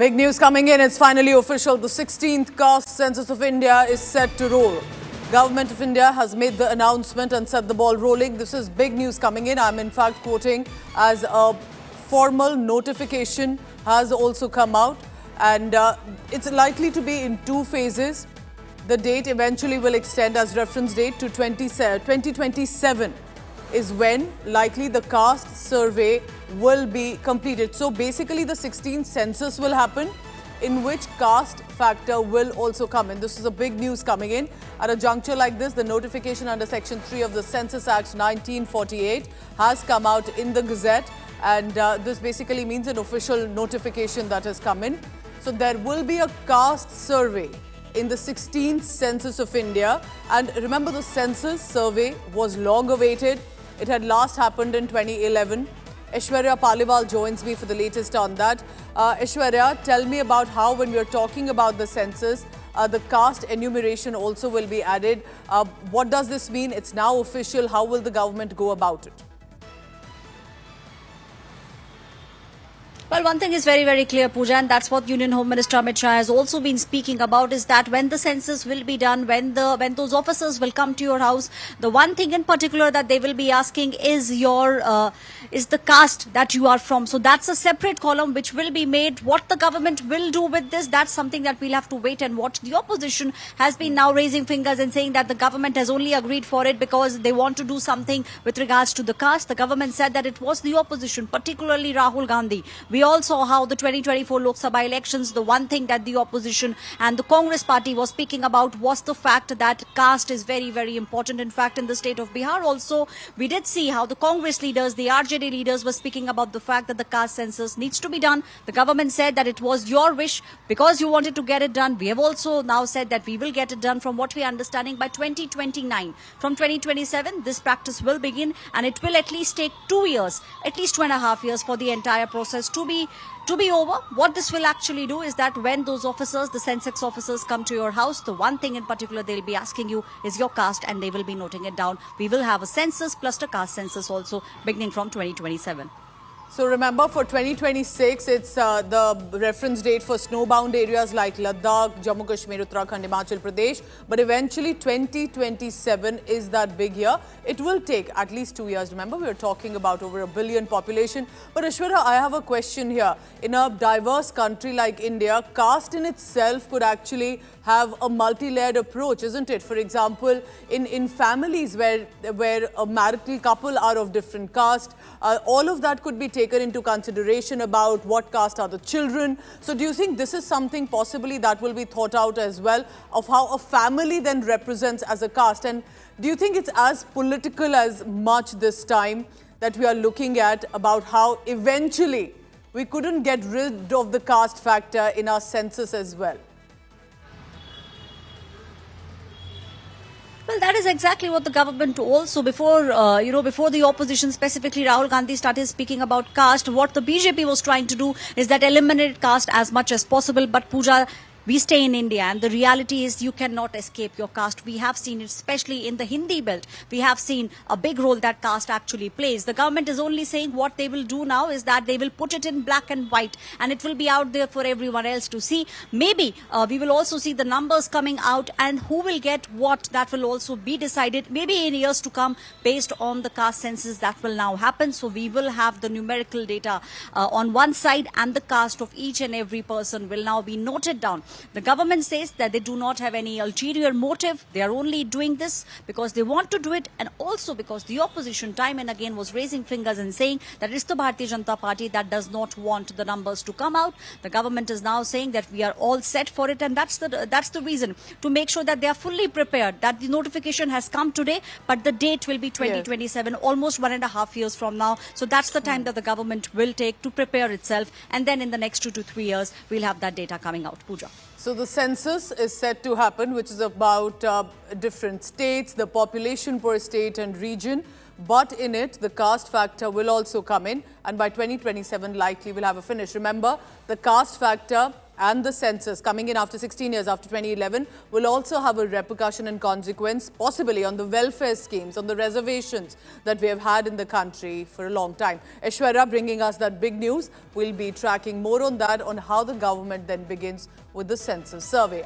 Big news coming in. It's finally official. The 16th Caste Census of India is set to roll. Government of India has made the announcement and set the ball rolling. This is big news coming in. I'm in fact quoting as a formal notification has also come out, and it's likely to be in two phases. The date eventually will extend as reference date to 2027 is when likely the caste survey will be completed. So basically the 16th census will happen, in which caste factor will also come in. This is a big news coming in. At a juncture like this, the notification under Section 3 of the Census Act 1948 has come out in the Gazette, and this basically means an official notification that has come in. So there will be a caste survey in the 16th Census of India. And remember, the census survey was long awaited. It had last happened in 2011. Aishwarya Paliwal joins me for the latest on that. Aishwarya, tell me about how, when we are talking about the census, the caste enumeration also will be added. What does this mean? It's now official. How will the government go about it? Well, one thing is very, very clear, Pooja, and that's what Union Home Minister Amit Shah has also been speaking about, is that when the census will be done, when those officers will come to your house, the one thing in particular that they will be asking is is the caste that you are from. So that's a separate column which will be made. What the government will do with this, that's something that we'll have to wait and watch. The opposition has been now raising fingers and saying that the government has only agreed for it because they want to do something with regards to the caste. The government said that it was the opposition, particularly Rahul Gandhi. We all saw how the 2024 Lok Sabha elections, the one thing that the opposition and the Congress party was speaking about was the fact that caste is very, very important. In fact, in the state of Bihar also, we did see how the Congress leaders, the RJD leaders were speaking about the fact that the caste census needs to be done. The government said that it was your wish because you wanted to get it done. We have also now said that we will get it done, from what we are understanding, by 2029. From 2027, this practice will begin, and it will at least take 2 years, at least 2.5 years for the entire process to be over. What this will actually do is that when those officers, the census officers, come to your house, the one thing in particular they'll be asking you is your caste, and they will be noting it down. We will have a census plus a caste census also beginning from 2027. So remember, for 2026, it's the reference date for snowbound areas like Ladakh, Jammu Kashmir, Uttarakhand, Himachal Pradesh. But eventually 2027 is that big year. It will take at least 2 years. Remember, we are talking about over 1 billion population. But Aishwarya, I have a question here. In a diverse country like India, caste in itself could actually have a multi-layered approach, isn't it? For example, in families where a marital couple are of different caste, all of that could be taken into consideration about what caste are the children. So do you think this is something possibly that will be thought out as well, of how a family then represents as a caste? And do you think it's as political as much this time that we are looking at, about how eventually we couldn't get rid of the caste factor in our census as well? Well, that is exactly what the government also, before the opposition, specifically Rahul Gandhi, started speaking about caste, what the BJP was trying to do is that eliminate caste as much as possible. But Pooja, we stay in India, and the reality is you cannot escape your caste. We have seen it, especially in the Hindi belt. We have seen a big role that caste actually plays. The government is only saying what they will do now is that they will put it in black and white, and it will be out there for everyone else to see. Maybe we will also see the numbers coming out, and who will get what, that will also be decided maybe in years to come based on the caste census that will now happen. So we will have the numerical data on one side, and the caste of each and every person will now be noted down. The government says that they do not have any ulterior motive. They are only doing this because they want to do it, and also because the opposition time and again was raising fingers and saying that it's the Bharatiya Janata Party that does not want the numbers to come out. The government is now saying that we are all set for it, and that's the reason, to make sure that they are fully prepared, that the notification has come today, but the date will be 2027, almost 1.5 years from now. So that's the time that the government will take to prepare itself, and then in the next 2 to 3 years, we'll have that data coming out. Pooja. So the census is set to happen, which is about different states, the population per state and region. But in it, the caste factor will also come in. And by 2027, likely we'll have a finish. Remember, the caste factor and the census coming in after 16 years, after 2011, will also have a repercussion and consequence, possibly on the welfare schemes, on the reservations that we have had in the country for a long time. Aishwarya bringing us that big news. We'll be tracking more on that, on how the government then begins with the census survey.